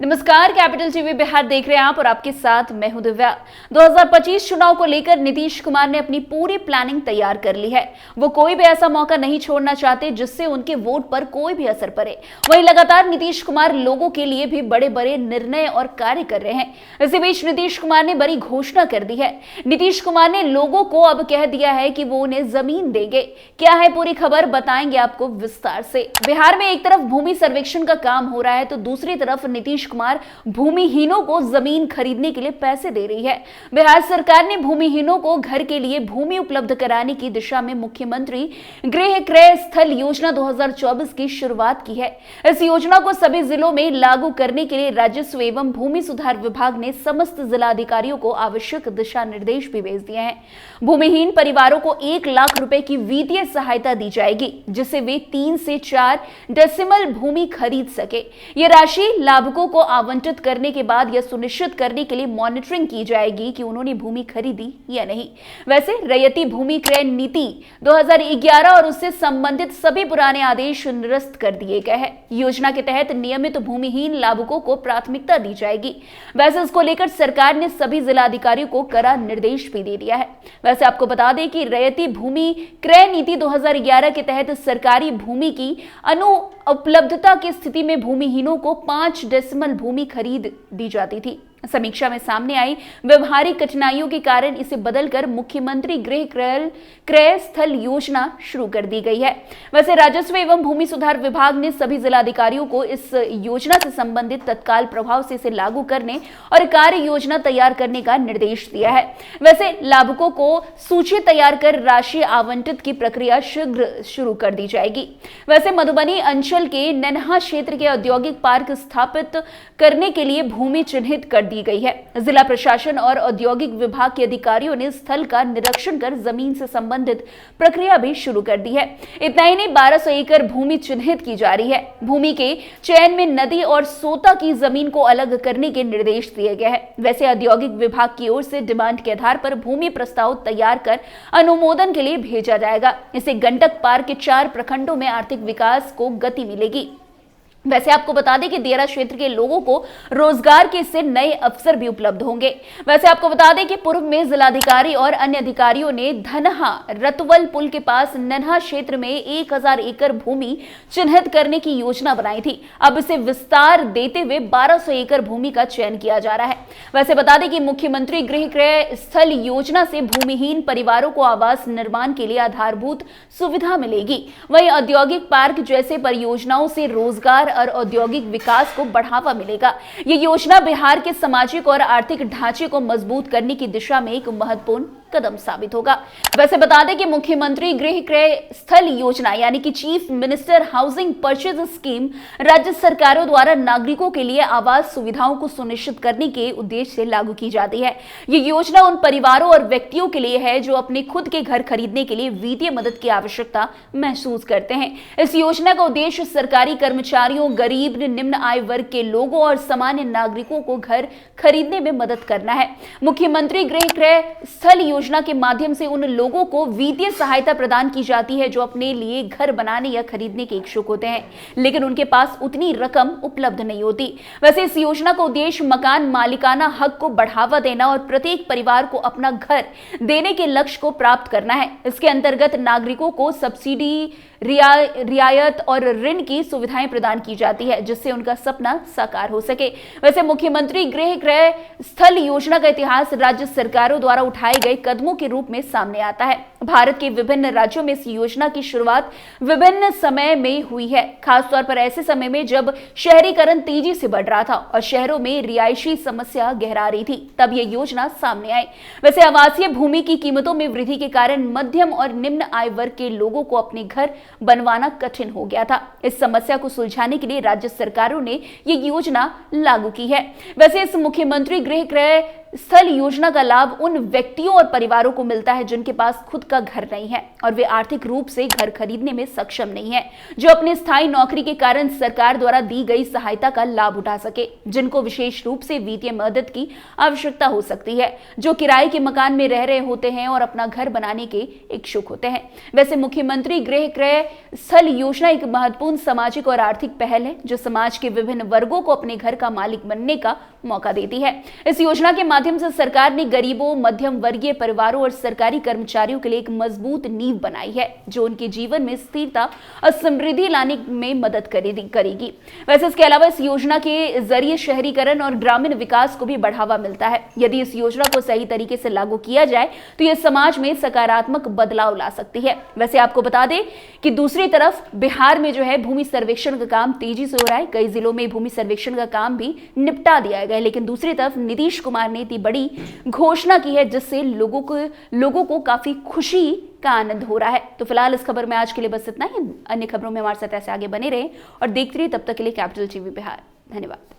नमस्कार, capital TV Bihar देख रहे हैं आप और आपके साथ मैं हूं दिव्या। 2025 चुनाव को लेकर नीतीश कुमार ने अपनी पूरी प्लानिंग तैयार कर ली है। वो कोई भी ऐसा मौका नहीं छोड़ना चाहते जिससे उनके वोट पर कोई भी असर पड़े। वहीं लगातार नीतीश कुमार लोगों के लिए भी बड़े बड़े निर्णय और कार्य कर रहे हैं। इसी बीच नीतीश कुमार ने बड़ी घोषणा कर दी है। नीतीश कुमार ने लोगों को अब कह दिया है कि वो उन्हें जमीन देंगे। क्या है पूरी खबर, बताएंगे आपको विस्तार से। बिहार में एक तरफ भूमि सर्वेक्षण का काम हो रहा है तो दूसरी तरफ नीतीश कुमार भूमिहीनों को जमीन खरीदने के लिए पैसे दे रही है। बिहार सरकार ने भूमिहीनों को घर के लिए भूमि उपलब्ध कराने की दिशा में मुख्यमंत्री गृह क्रय स्थल योजना 2024 की शुरुआत की है। इस योजना को सभी जिलों में लागू करने के लिए राजस्व एवं भूमि सुधार विभाग ने समस्त जिलाधिकारियों को आवश्यक दिशा निर्देश भी भेज दिए हैं। भूमिहीन परिवारों को 1 लाख रुपए की वित्तीय सहायता दी जाएगी, जिससे वे 3 से 4 डेसिमल भूमि खरीद सके। ये राशि लाभुकों को आवंटित करने के बाद यह सुनिश्चित करने के लिए मॉनिटरिंग की जाएगी कि उन्होंने भूमि खरीदी या नहीं। वैसे रैयती भूमि क्रय नीति 2011 और उससे संबंधित सभी पुराने आदेश निरस्त कर दिए गए हैं। योजना के तहत नियमित भूमिहीन लाभुकों को प्राथमिकता दी जाएगी। वैसे इसको लेकर सरकार ने सभी जिलाधिकारियों को कड़ा निर्देश भी दे दिया है। वैसे आपको बता दें कि रैयती भूमि क्रय नीति 2011 के तहत सरकारी भूमि की अनुपलब्धता की स्थिति में भूमिहीनों को 5 डेसिमल भूमि खरीद दी जाती थी। समीक्षा में सामने आई व्यवहारिक कठिनाइयों के कारण इसे बदलकर मुख्यमंत्री गृह क्रय स्थल योजना शुरू कर दी गई है। वैसे राजस्व एवं भूमि सुधार विभाग ने सभी जिलाधिकारियों को इस योजना से संबंधित तत्काल प्रभाव से इसे लागू करने और कार्य योजना तैयार करने का निर्देश दिया है। वैसे लाभुकों को सूची तैयार कर राशि आवंटित की प्रक्रिया शीघ्र शुरू कर दी जाएगी। वैसे मधुबनी अंचल के नन्हा क्षेत्र के औद्योगिक पार्क स्थापित करने के लिए भूमि चिन्हित कर दी गई है। जिला प्रशासन और औद्योगिक विभाग के अधिकारियों ने स्थल का निरीक्षण कर जमीन से संबंधित प्रक्रिया भी शुरू कर दी है। इतना ही नहीं, 1200 एकड़ भूमि चिन्हित की जा रही है। भूमि के चयन में नदी और सोता की जमीन को अलग करने के निर्देश दिए गए हैं। वैसे औद्योगिक विभाग की ओर से डिमांड के आधार पर भूमि प्रस्ताव तैयार कर अनुमोदन के लिए भेजा जाएगा। इससे गंडक पार के 4 प्रखंडों में आर्थिक विकास को गति मिलेगी। वैसे आपको बता दें कि दियारा क्षेत्र के लोगों को रोजगार के इससे नए अवसर भी उपलब्ध होंगे। वैसे आपको बता दें कि पूर्व में जिलाधिकारी और अन्य अधिकारियों ने धनहा रतवल पुल के पास नन्हा क्षेत्र में 1000 एकड़ भूमि चिन्हित करने की योजना बनाई थी। अब इसे विस्तार देते हुए 1200 एकड़ भूमि का चयन किया जा रहा है। वैसे बता दें कि मुख्यमंत्री गृह क्रय स्थल योजना से भूमिहीन परिवारों को आवास निर्माण के लिए आधारभूत सुविधा मिलेगी। वहीं औद्योगिक पार्क जैसे परियोजनाओं से रोजगार और औद्योगिक विकास को बढ़ावा मिलेगा। ये योजना बिहार के सामाजिक और आर्थिक ढांचे को मजबूत करने की दिशा में एक महत्वपूर्ण कदम साबित होगा। वैसे बता दें कि मुख्यमंत्री गृह क्रय स्थल योजना यानी कि chief minister housing purchase scheme राज्य सरकारों द्वारा नागरिकों के लिए आवास सुविधाओं को सुनिश्चित करने के उद्देश्य से लागू की जाती है। ये योजना उन परिवारों और व्यक्तियों के लिए है जो अपने खुद के घर खरीदने के लिए वित्तीय मदद की आवश्यकता महसूस करते हैं। इस योजना का उद्देश्य सरकारी कर्मचारियों, गरीब, निम्न आय वर्ग के लोगों और सामान्य नागरिकों को घर खरीदने में मदद करना है। मुख्यमंत्री गृह क्रय स्थल योजना के माध्यम से उन लोगों को वित्तीय सहायता प्रदान की जाती है जो अपने लिए घर बनाने या खरीदने के इच्छुक होते हैं, लेकिन उनके पास उतनी रकम उपलब्ध नहीं होती। वैसे इस योजना का उद्देश्य मकान मालिकाना हक को बढ़ावा देना और प्रत्येक परिवार को अपना घर देने के लक्ष्य को प्राप्त करना है। इसके अंतर्गत नागरिकों को सब्सिडी, रियायत और ऋण की सुविधाएं प्रदान की जाती है जिससे उनका सपना साकार हो सके। वैसे मुख्यमंत्री गृह क्रय स्थल योजना का इतिहास राज्य सरकारों द्वारा उठाए गए कदमों के रूप में सामने आता है। भारत के विभिन्न राज्यों में इस योजना की शुरुआत विभिन्न समय में हुई है, खासतौर पर ऐसे समय में जब शहरीकरण तेजी से बढ़ रहा था और शहरों में रिहायशी समस्या गहरा रही थी, तब यह योजना सामने आई। वैसे आवासीय भूमि की कीमतों में वृद्धि के कारण मध्यम और निम्न आय वर्ग के लोगों को अपने घर बनवाना कठिन हो गया था। इस समस्या को सुलझाने के लिए राज्य सरकारों ने ये योजना लागू की है। वैसे इस मुख्यमंत्री गृह क्रय स्थल योजना का लाभ उन व्यक्तियों और परिवारों को मिलता है जिनके पास खुद का घर नहीं है और वे आर्थिक रूप से घर खरीदने में सक्षम नहीं है, जो अपने स्थायी नौकरी के कारण सरकार द्वारा दी गई सहायता का लाभ उठा सके, जिनको विशेष रूप से वित्तीय मदद की आवश्यकता हो सकती है, जो किराए के मकान में रह रहे होते हैं और अपना घर बनाने के इच्छुक होते हैं। वैसे मुख्यमंत्री गृह क्रय स्थल योजना एक महत्वपूर्ण सामाजिक और आर्थिक पहल है जो समाज के विभिन्न वर्गों को अपने घर का मालिक बनने का मौका देती है। इस योजना के माध्यम से सरकार ने गरीबों, मध्यम वर्गीय परिवारों और सरकारी कर्मचारियों के लिए एक मजबूत नींव बनाई है जो उनके जीवन में स्थिरता और समृद्धि लाने में मदद करेगी। वैसे इसके अलावा इस योजना के जरिए शहरीकरण और ग्रामीण विकास को भी बढ़ावा मिलता है। यदि इस योजना को सही तरीके से लागू किया जाए तो यह समाज में सकारात्मक बदलाव ला सकती है। वैसे आपको बता दें कि दूसरी तरफ बिहार में जो है भूमि सर्वेक्षण का काम तेजी से हो रहा है। कई जिलों में भूमि सर्वेक्षण का काम भी निपटा दिया गया है, लेकिन दूसरी तरफ नीतीश कुमार ने इतनी बड़ी घोषणा की है जिससे लोगों को काफी खुशी का आनंद हो रहा है। तो फिलहाल इस खबर में आज के लिए बस इतना ही। अन्य खबरों में हमारे साथ ऐसे आगे बने रहें और देखते रहिए। तब तक के लिए कैपिटल टीवी बिहार। धन्यवाद।